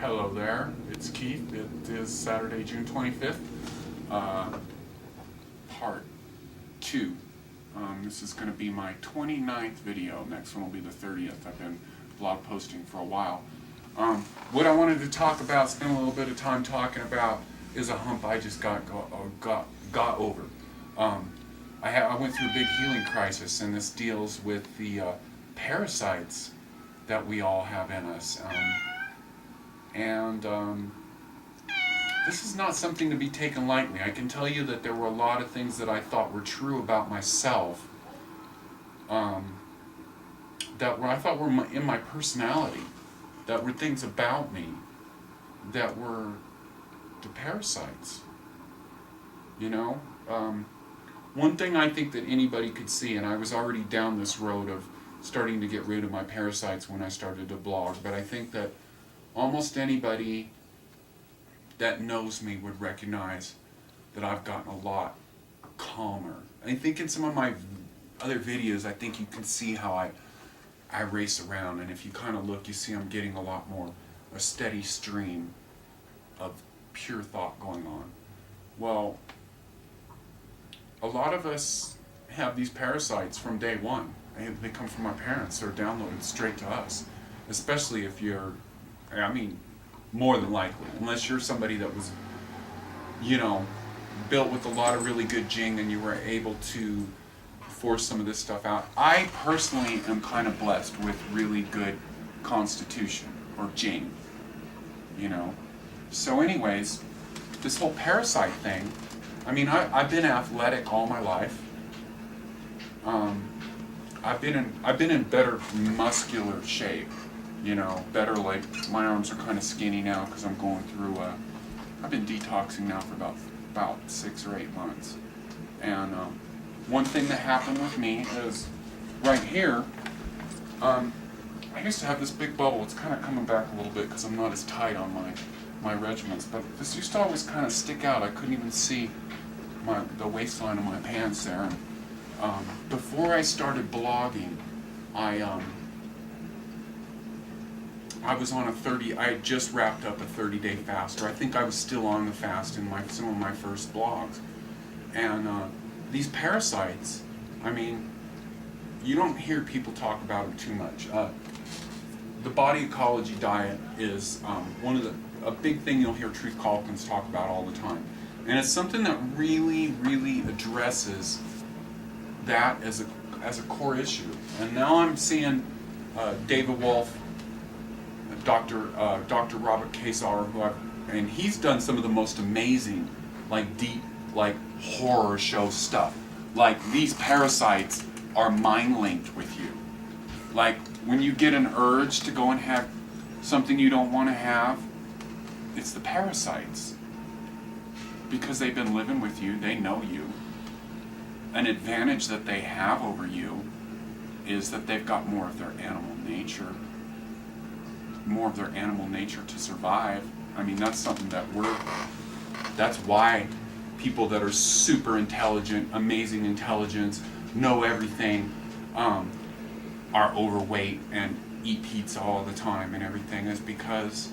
Hello there, it's Keith. It is Saturday, June 25th, part 2. This is going to be my 29th video. Next one will be the 30th. I've been blog posting for a while. What I wanted to talk about, spend a little bit of time talking about, is a hump I just got over. I went through a big healing crisis, and this deals with the parasites that we all have in us. This is not something to be taken lightly. I can tell you that there were a lot of things that I thought were true about myself, I thought were in my personality, that were things about me that were the parasites. You know, one thing I think that anybody could see, and I was already down this road of starting to get rid of my parasites when I started to blog, but I think that almost anybody that knows me would recognize that I've gotten a lot calmer. I think in some of my other videos, I think you can see how I race around, and if you kind of look, you see I'm getting a lot more, a steady stream of pure thought going on. Well, a lot of us have these parasites from day one. They come from our parents. They're downloaded straight to us, especially if you're, more than likely, unless you're somebody that was, built with a lot of really good jing and you were able to force some of this stuff out. I personally am kind of blessed with really good constitution, or jing, So anyways, this whole parasite thing, I've been athletic all my life. I've been in better muscular shape. Better, like, my arms are kind of skinny now because I'm going through, I've been detoxing now for about 6 or 8 months. And one thing that happened with me is, right here, I used to have this big bubble. It's kind of coming back a little bit because I'm not as tight on my regiments, but this used to always kind of stick out. I couldn't even see the waistline of my pants there. And, before I started blogging, I was on I had just wrapped up a 30-day fast, or I think I was still on the fast in some of my first blogs. And these parasites, you don't hear people talk about them too much. The body ecology diet is a big thing you'll hear Truth Calkins talk about all the time. And it's something that really, really addresses that as a core issue. And now I'm seeing David Wolf, Dr. Robert Kazar, and he's done some of the most amazing, deep, horror show stuff. These parasites are mind linked with you. When you get an urge to go and have something you don't want to have, it's the parasites. Because they've been living with you, they know you. An advantage that they have over you is that they've got more of their animal nature to survive. That's something that's why people that are super intelligent, amazing intelligence, know everything, are overweight and eat pizza all the time and everything, is because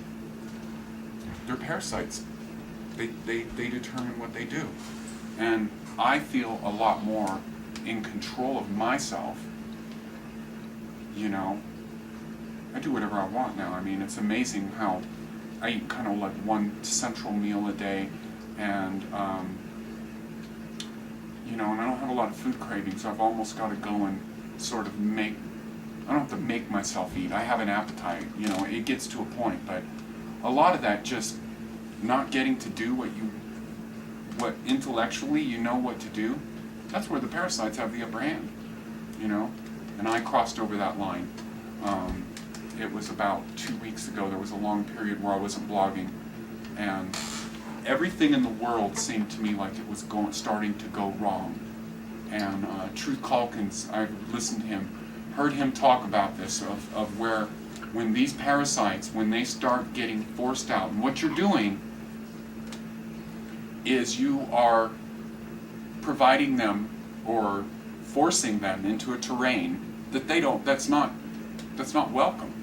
they're parasites. They determine what they do. And I feel a lot more in control of myself. I do whatever I want now. It's amazing how I eat kind of one central meal a day, and and I don't have a lot of food cravings, so I've almost got to go and sort of I don't have to make myself eat. I have an appetite, it gets to a point, but a lot of that just not getting to do what intellectually you know what to do, that's where the parasites have the upper hand, and I crossed over that line. It was about 2 weeks ago. There was a long period where I wasn't blogging, and everything in the world seemed to me like it was starting to go wrong. And Truth Calkins, I listened to him, heard him talk about this, of where when these parasites, when they start getting forced out, and what you're doing is you are providing them or forcing them into a terrain that that's not welcome,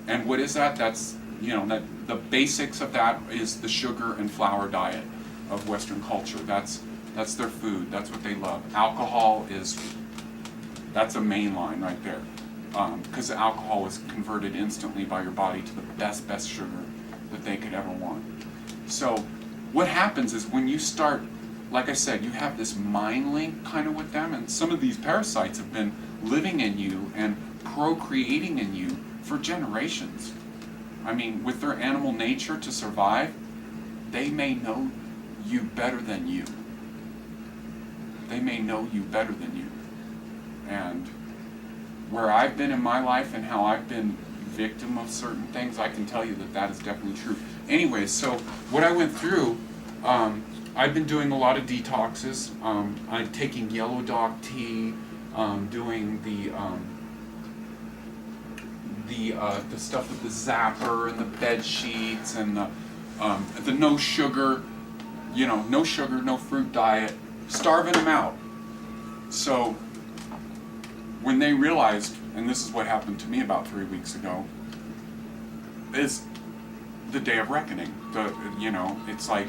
And what is that? That's you know, that the basics of that is the sugar and flour diet of Western culture. That's their food. That's what they love. Alcohol that's a main line right there, because alcohol is converted instantly by your body to the best sugar that they could ever want. So what happens is when you start, like I said, you have this mind link kind of with them, and some of these parasites have been living in you and procreating in you for generations. I mean, with their animal nature to survive, they may know you better than you. They may know you better than you. And where I've been in my life and how I've been victim of certain things, I can tell you that that is definitely true. Anyways, so what I went through, I've been doing a lot of detoxes. I'm taking yellow dog tea, doing the stuff with the zapper and the bed sheets and the no sugar, no sugar, no fruit diet, starving them out. So when they realized, and this is what happened to me about 3 weeks ago, is the day of reckoning. It's like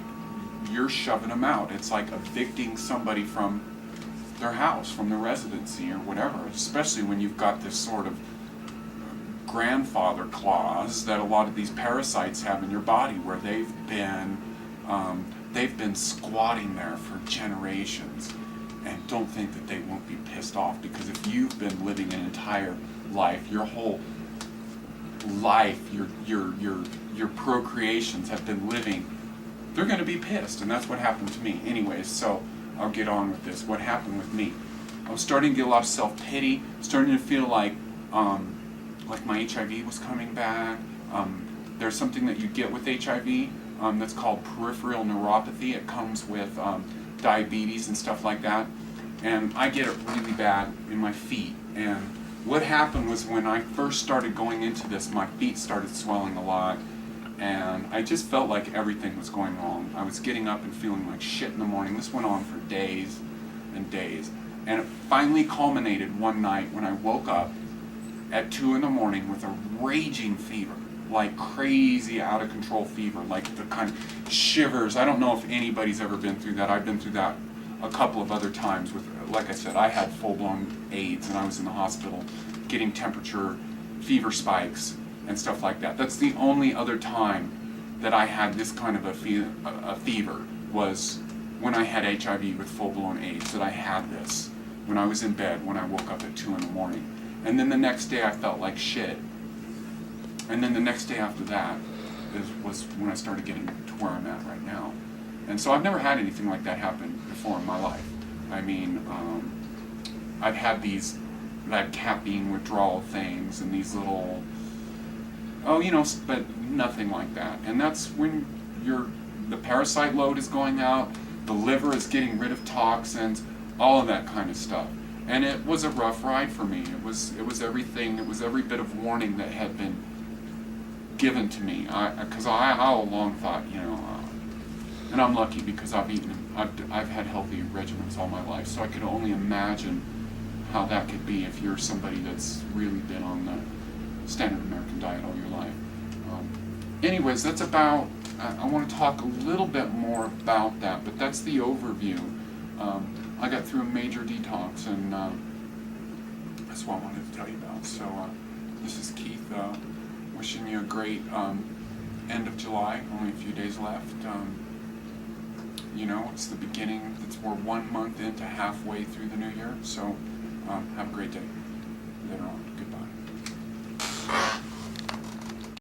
you're shoving them out. It's like evicting somebody from their house, from their residency or whatever, especially when you've got this sort of grandfather clause that a lot of these parasites have in your body, where they've been squatting there for generations. And don't think that they won't be pissed off, because if you've been living an entire life, your whole life, your procreations have been living, they're going to be pissed, and that's what happened to me. Anyways, so I'll get on with this. What happened with me? I was starting to get a lot of self-pity, starting to feel like my HIV was coming back. There's something that you get with HIV that's called peripheral neuropathy. It comes with diabetes and stuff like that, and I get it really bad in my feet. And what happened was, when I first started going into this, my feet started swelling a lot, and I just felt like everything was going wrong. I was getting up and feeling like shit in the morning. This went on for days and days, and it finally culminated one night when I woke up at 2 in the morning with a raging fever, like crazy out of control fever, like the kind of shivers. I don't know if anybody's ever been through that. I've been through that a couple of other times with, like I said, I had full-blown AIDS and I was in the hospital getting temperature, fever spikes and stuff like that. That's the only other time that I had this kind of a fever, was when I had HIV with full-blown AIDS, that I had this when I was in bed, when I woke up at 2 in the morning. And then the next day I felt like shit. And then the next day after that was when I started getting to where I'm at right now. And so I've never had anything like that happen before in my life. I mean, I've had that caffeine withdrawal things and these little, but nothing like that. And that's when the parasite load is going out, the liver is getting rid of toxins, all of that kind of stuff. And it was a rough ride for me. It was everything. It was every bit of warning that had been given to me. Because I all along thought, and I'm lucky because I've had healthy regimens all my life, so I could only imagine how that could be if you're somebody that's really been on the standard American diet all your life. Anyways, that's about. I want to talk a little bit more about that, but that's the overview. I got through a major detox, and that's what I wanted to tell you about. So this is Keith, wishing you a great end of July. Only a few days left. It's the beginning. We're 1 month into halfway through the new year. So have a great day. Later on. Goodbye.